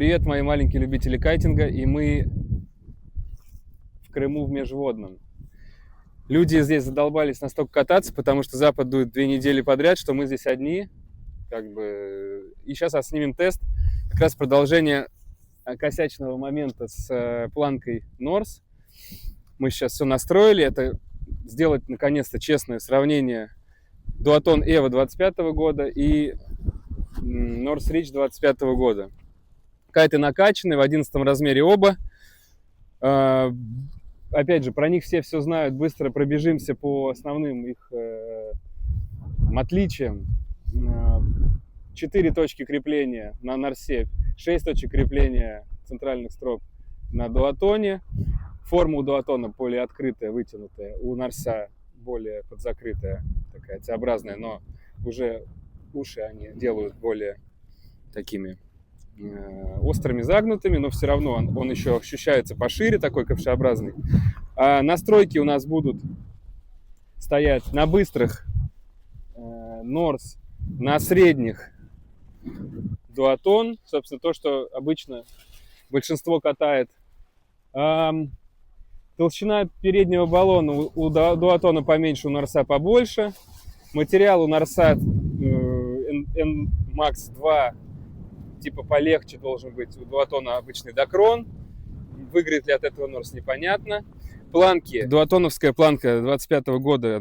Привет, мои маленькие любители кайтинга, и мы в Крыму в Межводном. Люди здесь задолбались настолько кататься, потому что Запад дует 2 недели подряд, что мы здесь одни, И сейчас снимем тест, как раз продолжение косячного момента с планкой Norse. Мы сейчас все настроили, это сделать наконец-то честное сравнение Duaton Evo 25 года и Norse Ridge 25 года. Кайты накачаны, в 11 размере оба. Опять же, про них все знают. Быстро пробежимся по основным их отличиям. 4 точки крепления на Norse, 6 точек крепления центральных строп на Дуатоне. Форма у Дуатона более открытая, вытянутая. У Norse более подзакрытая, такая Т-образная, но уже уши они делают более такими острыми, загнутыми, но все равно он еще ощущается пошире, такой ковшеобразный. Настройки у нас будут стоять на быстрых Norse, на средних Duaton, собственно, то, что обычно большинство катает. Толщина переднего баллона у Duaton поменьше, у Norse побольше. Материал у Norse NMAX 2 типа полегче должен быть. У Дуатона обычный докрон. Выиграет ли от этого Norse, непонятно. Планки. Дуатоновская планка 25 года,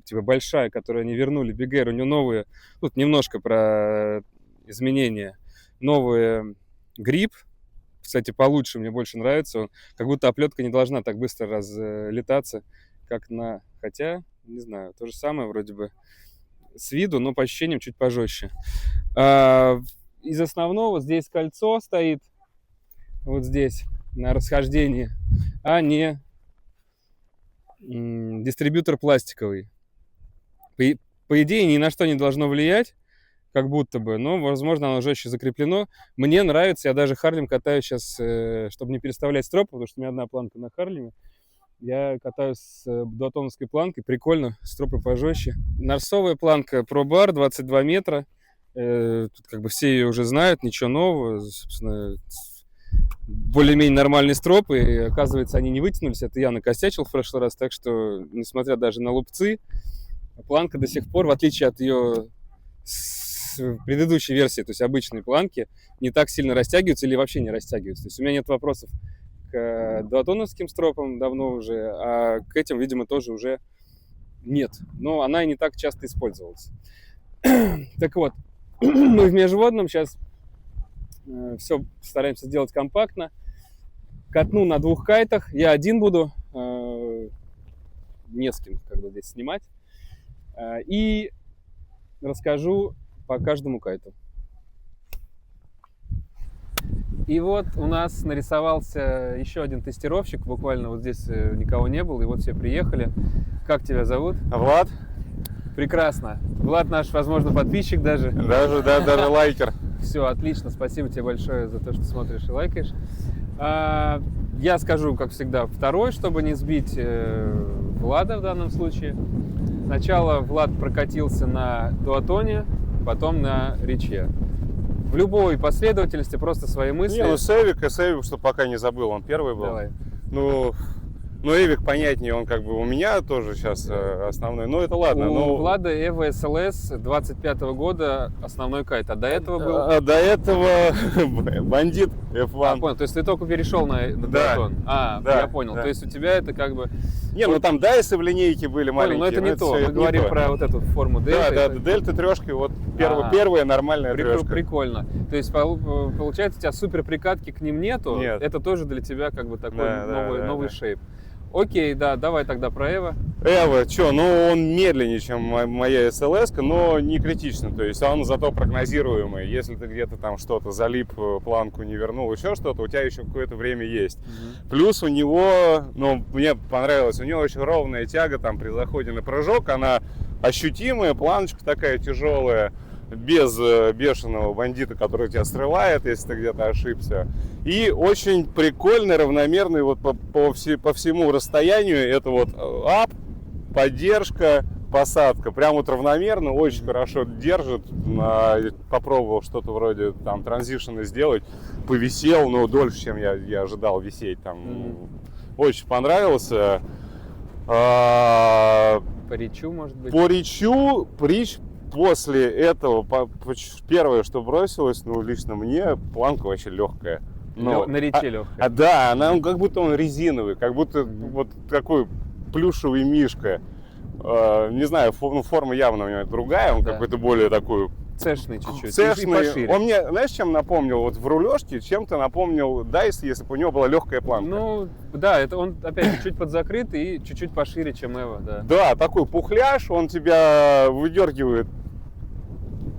типа большая, которую они вернули. Big Air, у нее новые, тут немножко про изменения. Новый грипп. Кстати, получше, мне больше нравится. Как будто оплетка не должна так быстро разлетаться, как на... Хотя, не знаю, то же самое вроде бы с виду, но по ощущениям чуть пожестче. Из основного здесь кольцо стоит, вот здесь, на расхождении, а не дистрибьютор пластиковый. По идее, ни на что не должно влиять, как будто бы, но, возможно, оно жестче закреплено. Мне нравится, я даже Харлем катаю сейчас, чтобы не переставлять стропы, потому что у меня одна планка на Харлеме. Я катаюсь с дуатоновской планкой, прикольно, стропы пожестче. Норсовая планка Pro Bar 22 метра. Тут как бы все ее уже знают, ничего нового, собственно, более-менее нормальные стропы, и оказывается, они не вытянулись, это я накосячил в прошлый раз, так что, несмотря даже на лупцы, планка до сих пор, в отличие от ее предыдущей версии, то есть обычной планки, не так сильно растягиваются или вообще не растягиваются. То есть у меня нет вопросов к дуатоновским стропам давно уже, а к этим, видимо, тоже уже нет, но она и не так часто использовалась. Так вот, мы в Межводном сейчас все стараемся сделать компактно. Катну на 2 кайтах. Я один буду, не с кем здесь снимать. И расскажу по каждому кайту. И вот у нас нарисовался еще один тестировщик. Буквально вот здесь никого не было, и вот все приехали. Как тебя зовут? Влад. Прекрасно. Влад наш, возможно, подписчик даже. Даже лайкер. Все, отлично. Спасибо тебе большое за то, что смотришь и лайкаешь. Я скажу, как всегда, второй, чтобы не сбить Влада в данном случае. Сначала Влад прокатился на Дуатоне, потом на Риче. В любой последовательности просто свои мысли. Эвик, что пока не забыл, он первый был. Давай. Ну, Эвик понятнее, он как бы у меня тоже сейчас основной, но это ладно. У Влада Evo SLS 25 года основной кайт, а до этого был? До этого бандит F1. Понял, то есть ты только перешел на Duaton? Да, я понял, то есть у тебя это как бы... Не, ну там дайсы в линейке были маленькие. Но это не то, мы говорим про вот эту форму Дельта. Да, Дельта трешка, вот первая нормальная трешка. Прикольно. То есть получается, у тебя супер прикатки к ним нету? Нет. Это тоже для тебя как бы такой новый шейп. Окей, да, давай тогда про Evo. Evo, он медленнее, чем моя SLS, но не критично, то есть он зато прогнозируемый. Если ты где-то там что-то залип, планку не вернул, еще что-то, у тебя еще какое-то время есть. Плюс у него, мне понравилось, у него очень ровная тяга там при заходе на прыжок, она ощутимая, планочка такая тяжелая, без бешеного бандита, который тебя срывает, если ты где-то ошибся. И очень прикольный, равномерный вот по всему расстоянию. Это вот ап, поддержка, посадка. Прям вот равномерно, очень хорошо держит. Попробовал что-то вроде там транзишена сделать. Повисел, но дольше, чем я ожидал висеть. Там, очень понравился. По речу, может быть? По речу, речь после этого, первое, что бросилось, ну, лично мне, планка вообще легкая. Но, На рече легкая. Да, она как будто он резиновый, как будто вот такой плюшевый мишка. Не знаю, форма явно у него другая, он какой-то более такой... Цешный чуть-чуть. Цешный. Он мне, знаешь, чем напомнил? Вот в рулежке чем-то напомнил Дайс, если бы у него была легкая планка. Ну, да, это он, опять же, чуть подзакрыт и чуть-чуть пошире, чем Эва, да. Да, такой пухляж, он тебя выдергивает.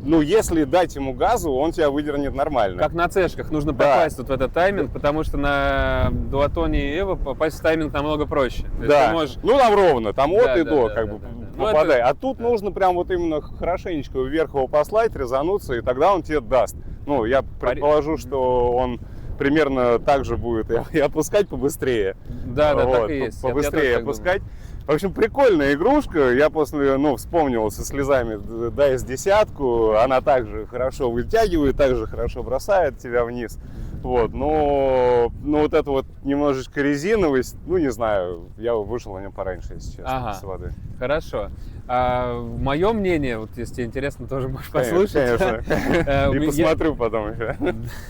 Ну, если дать ему газу, он тебя выдернет нормально. Как на цешках, нужно попасть вот в этот тайминг, потому что на дуатоне и Эва попасть в тайминг намного проще. То есть ты можешь... ну там ровно, там от и до, как бы попадай. Это... А тут нужно прям вот именно хорошенечко вверх его послать, резануться, и тогда он тебе даст. Ну, я предположу, что он примерно так же будет и опускать побыстрее. Да, вот, так и есть. Побыстрее опускать. В общем, прикольная игрушка. Я после, вспомнил со слезами Dice 10. Она также хорошо вытягивает, также хорошо бросает тебя вниз. Вот, но вот эта вот немножечко резиновость, ну, не знаю, я вышел на нем пораньше, если честно, с воды. Хорошо. Мое мнение, вот если тебе интересно, тоже можешь послушать. Конечно. И посмотрю потом еще.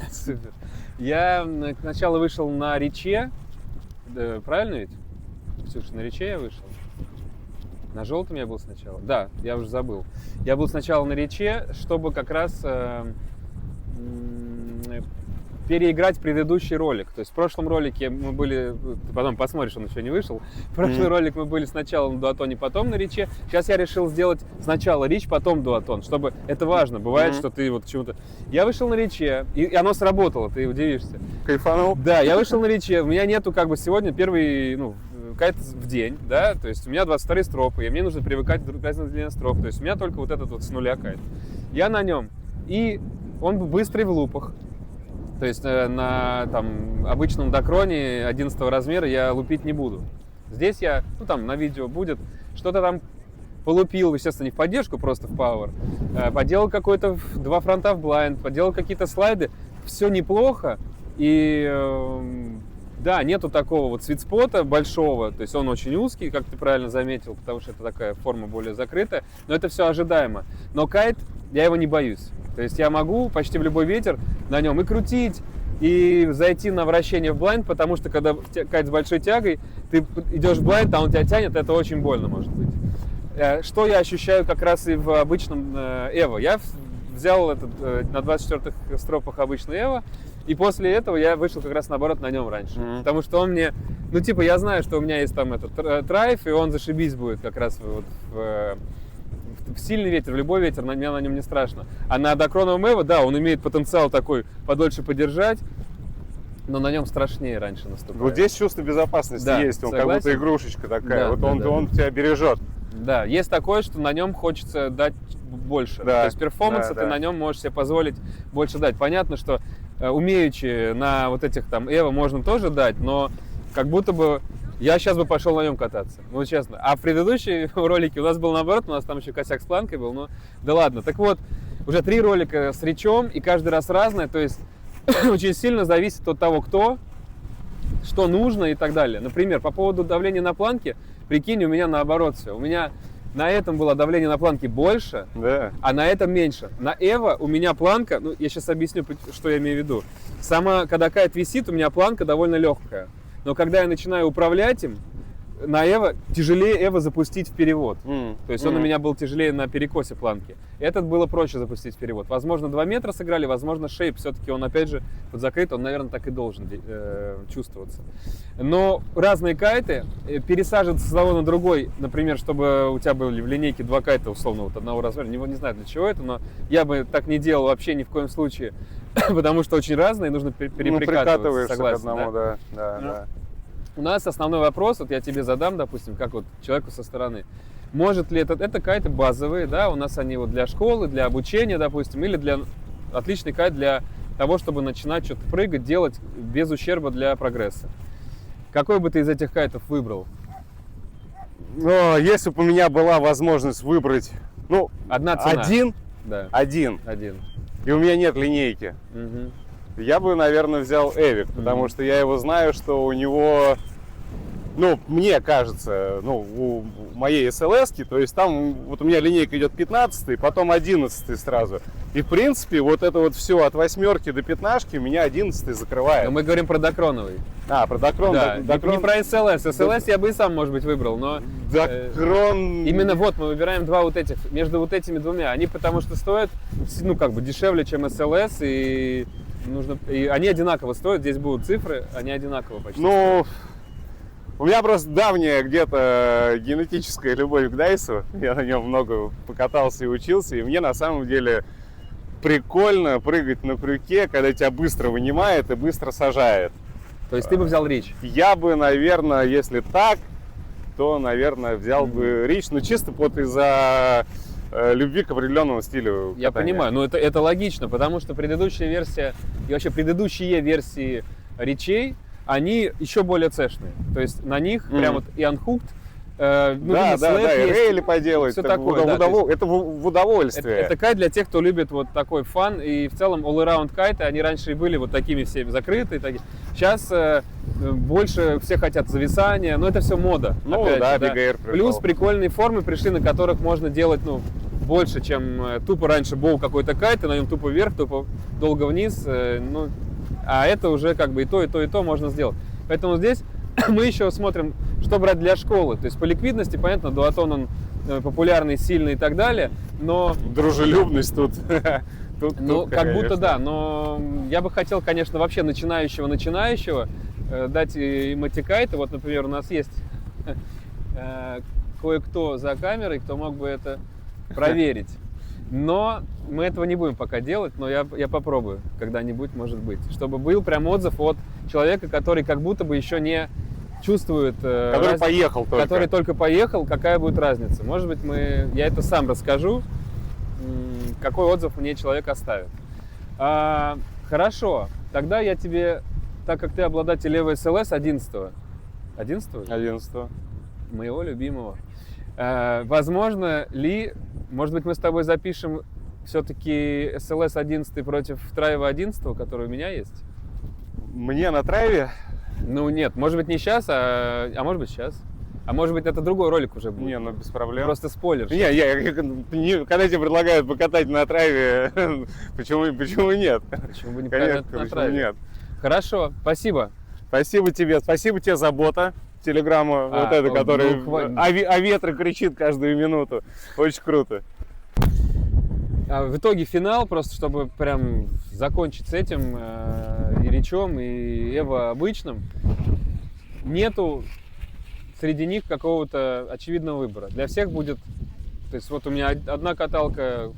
Супер. Я сначала вышел на рече, правильно ведь? Ксюша, на рече я вышел? На желтом я был сначала? Да, я уже забыл. Я был сначала на рече, чтобы как раз переиграть предыдущий ролик. То есть в прошлом ролике мы были... Ты потом посмотришь, он еще не вышел. В прошлый ролик мы были сначала на дуатоне, потом на рече. Сейчас я решил сделать сначала речь, потом дуатон, чтобы... Это важно. Бывает, что ты вот чему-то... Я вышел на рече, и оно сработало, ты удивишься. Кайфанул? Да, я вышел на рече. У меня нету как бы сегодня первый... кайт в день, да, то есть у меня 22 стропы, и мне нужно привыкать к разной длине строп, то есть у меня только вот этот вот с нуля кайт. Я на нем, и он быстрый в лупах, то есть на там обычном докроне 11 размера я лупить не буду. Здесь я, там на видео будет, что-то там полупил, естественно, не в поддержку, просто в пауэр, поделал какой-то 2 фронта в блайнд, поделал какие-то слайды, все неплохо, и... Да, нету такого вот свитспота большого, то есть он очень узкий, как ты правильно заметил, потому что это такая форма более закрытая, но это все ожидаемо. Но кайт, я его не боюсь, то есть я могу почти в любой ветер на нем и крутить, и зайти на вращение в блайнд, потому что когда кайт с большой тягой, ты идешь в блайнд, а он тебя тянет, это очень больно может быть. Что я ощущаю как раз и в обычном Эво. Я взял этот на 24-х стропах обычный Эво, и после этого я вышел как раз наоборот на нем раньше. Потому что он мне... я знаю, что у меня есть там этот драйв, и он зашибись будет как раз вот в сильный ветер, в любой ветер, меня на нем не страшно. А на докроновом Эво, да, он имеет потенциал такой подольше подержать, но на нем страшнее раньше наступает. Вот здесь чувство безопасности есть, он согласен? Как будто игрушечка такая, да, он тебя бережет. Да, есть такое, что на нем хочется дать больше. Да, то есть перформанса ты на нем можешь себе позволить больше дать. Понятно, что умеючи на вот этих там Эво можно тоже дать, но как будто бы я сейчас бы пошел на нем кататься, ну честно. А в предыдущем ролике у нас был наоборот, у нас там еще косяк с планкой был, но да ладно. Так вот, уже 3 ролика с речом, и каждый раз разное, то есть очень сильно зависит от того, кто, что нужно и так далее. Например, по поводу давления на планке, прикинь, у меня наоборот все. У меня на этом было давление на планке больше, да, а на этом меньше. На Эво у меня планка, я сейчас объясню, что я имею в виду. Когда кайт висит, у меня планка довольно легкая. Но когда я начинаю управлять им, на Эво тяжелее Эво запустить в перевод. То есть он у меня был тяжелее на перекосе планки. Этот было проще запустить в перевод. Возможно, 2 метра сыграли, возможно, шейп. Все-таки он, опять же, подзакрыт, он, наверное, так и должен чувствоваться. Но разные кайты, пересаживаться с одного на другой, например, чтобы у тебя были в линейке 2 кайта, условно, вот одного размера, не знаю для чего это, но я бы так не делал вообще ни в коем случае, потому что очень разные, нужно переприкатываться. Согласен, к одному, да. У нас основной вопрос, вот я тебе задам, допустим, как вот человеку со стороны. Может ли это кайты базовые, да, у нас они вот для школы, для обучения, допустим, или отличный кайт для того, чтобы начинать что-то прыгать, делать без ущерба для прогресса. Какой бы ты из этих кайтов выбрал? Но если бы у меня была возможность выбрать, ну, Одна цена. Да. один, Один. и у меня нет линейки, Мгм. я бы, наверное, взял Эвик, потому что я его знаю, что у него, ну, мне кажется, ну, у моей SLS-ки, то есть там вот у меня линейка идет 15-й, потом 11-й сразу. И, в принципе, вот это вот все от 8 до 15 меня 11-й закрывает. Но мы говорим про докроновый. Про Дакрон. Да, Дакрон, не про SLS. SLS я бы и сам, может быть, выбрал, но Дакрон... именно вот мы выбираем два вот этих, между вот этими двумя. Они потому что стоят, ну, как бы дешевле, чем SLS, и нужно, и они одинаково стоят, здесь будут цифры, они одинаково почти. Ну, у меня просто давняя где-то генетическая любовь к Дайсу. Я на нем много покатался и учился, и мне на самом деле прикольно прыгать на крюке, когда тебя быстро вынимает и быстро сажает. То есть ты бы взял Рич? Я бы, наверное, если так, то, наверное, взял бы Рич, ну чисто вот из-за любви к определенному стилю Я катания. понимаю, но это логично, потому что предыдущая версия и вообще предыдущие версии Ричей, они еще более цешные. То есть на них прям вот и Unhooked, ну, да, и есть, рейли поделать, все это, такое, да, это в удовольствие. это кайт для тех, кто любит вот такой фан, и в целом all-around кайты, они раньше и были вот такими всеми закрытые. Сейчас больше все хотят зависания, но это все мода. Ну опять да, же, Big Air пришел. Плюс прикольные формы пришли, на которых можно делать, ну, больше, чем тупо раньше был какой-то кайт, и на нем тупо вверх, тупо долго вниз, ну, а это уже как бы и то можно сделать. Поэтому здесь мы еще смотрим, что брать для школы. То есть по ликвидности, понятно, дуатон он популярный, сильный и так далее, но... Дружелюбность тут. Ну, как будто да, но я бы хотел, конечно, вообще начинающего дать и мотикайты. Вот, например, у нас есть кое-кто за камерой, кто мог бы это проверить. Но мы этого не будем пока делать, но я попробую когда-нибудь, может быть. Чтобы был прям отзыв от человека, который как будто бы еще не чувствует... Который поехал только. Который только поехал, какая будет разница. Может быть, я это сам расскажу, какой отзыв мне человек оставит. Хорошо, тогда я тебе, так как ты обладатель Evo SLS 11-го, 11-го. моего любимого, возможно ли, может быть, мы с тобой запишем все-таки SLS 11 против Трайва 11, который у меня есть? Мне на Трайве? Ну нет, может быть не сейчас, а может быть сейчас. А может быть это другой ролик уже будет. Не, ну без проблем. Просто спойлер. Когда тебе предлагают покатать на Трайве, почему нет? Почему бы не Конечно, покатать на почему Трайве? нет? Хорошо, спасибо. Спасибо тебе за бота. Телеграмма вот эта, которая о ветре кричит каждую минуту. Очень круто. В итоге финал, просто чтобы прям закончить с этим, и Ричом, и Эво обычным, нету среди них какого-то очевидного выбора. Для всех будет, то есть вот у меня одна каталка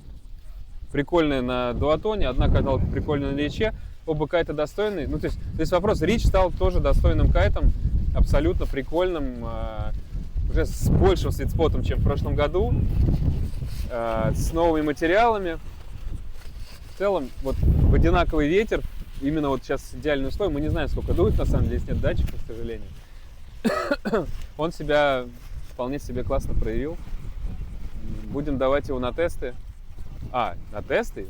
прикольная на дуатоне, одна каталка прикольная на Риче, оба кайта достойные. Ну, то есть вопрос, Рич стал тоже достойным кайтом, абсолютно прикольным, уже с большим свитспотом, чем в прошлом году, с новыми материалами. В целом, вот в одинаковый ветер, именно вот сейчас идеальный условия, мы не знаем, сколько дует, на самом деле, здесь нет датчиков, к сожалению. Он себя вполне себе классно проявил. Будем давать его на тесты. На тесты?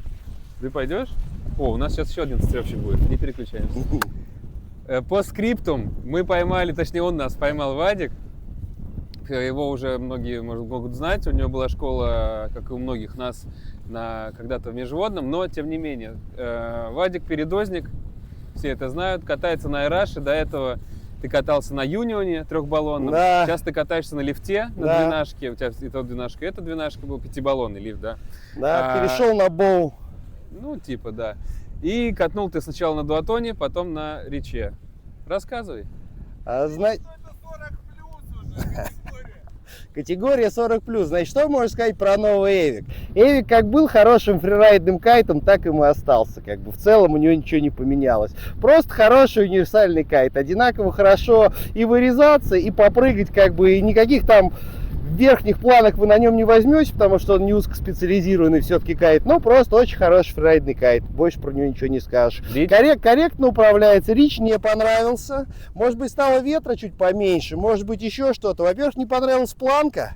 Ты пойдешь? У нас сейчас еще один тестировщик будет, не переключаемся. По скриптум мы поймали, точнее он нас поймал, Вадик. Его уже многие могут знать, у него была школа, как и у многих нас, когда-то в Межводном, но тем не менее. Вадик передозник, все это знают, катается на Айраше, до этого ты катался на Юнионе трехбаллонном, да. Сейчас ты катаешься на лифте, на двенашке, у тебя и то двенашка, и эта двенашка был пятибаллонный лифт, да? Да, перешел на боу. Ну, типа, да. И катнул ты сначала на дуатоне, потом на Риче. Рассказывай. Категория 40+. Значит, что можешь сказать про новый Эвик? Эвик как был хорошим фрирайдным кайтом, так им и остался. Как бы в целом у него ничего не поменялось. Просто хороший универсальный кайт. Одинаково хорошо и вырезаться, и попрыгать, как бы, и никаких там верхних планок вы на нем не возьмете, потому что он не узкоспециализированный все-таки кайт, но просто очень хороший фрирайдный кайт, больше про него ничего не скажешь. Корректно управляется, Рич не понравился, может быть стало ветра чуть поменьше, может быть еще что-то. Во-первых, не понравилась планка.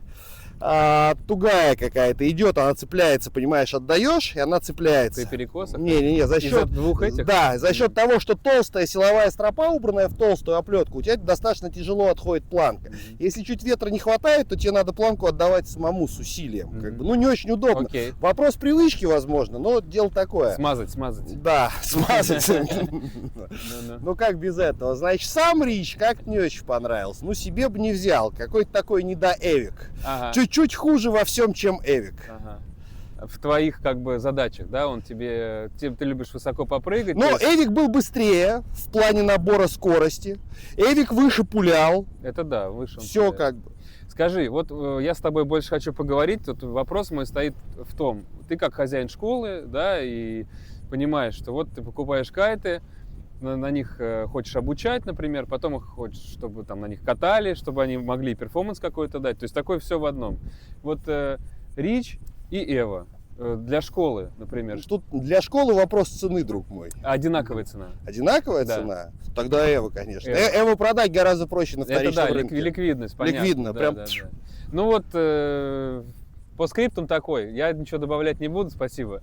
Тугая какая-то идет, она цепляется, понимаешь, отдаешь, и она цепляется. При перекосах? Не, за Из-за счет двух этих? Да, за счет того, что толстая силовая стропа, убранная в толстую оплетку, у тебя достаточно тяжело отходит планка. Если чуть ветра не хватает, то тебе надо планку отдавать самому с усилием. Как бы, ну, не очень удобно. Окей. Вопрос привычки, возможно, но дело такое. Смазать. Да, смазать. Ну как без этого? Значит, сам Рич как-то не очень понравился. Ну, себе бы не взял. Какой-то такой недоэвик. Чуть-чуть хуже во всем, чем Эвик. Ага. В твоих как бы задачах, да, он тебе ты любишь высоко попрыгать. Но есть... Эвик был быстрее в плане набора скорости. Эвик выше пулял. Это да, выше. Все как бы. Скажи, вот я с тобой больше хочу поговорить. Тут вопрос мой стоит в том, ты как хозяин школы, да, и понимаешь, что вот ты покупаешь кайты, на них хочешь обучать, например, потом их хочешь, чтобы там на них катали, чтобы они могли перформанс какой-то дать. То есть такое все в одном. Вот Рич и Эва для школы, например. Тут для школы вопрос цены, друг мой. Одинаковая цена. Одинаковая цена? Тогда Эва, конечно. Эва продать гораздо проще на вторичном рынке. Это да, рынке. ликвидность, понятно. Ликвидно, да, прям. Да. Ну вот, по скриптам такой. Я ничего добавлять не буду, спасибо.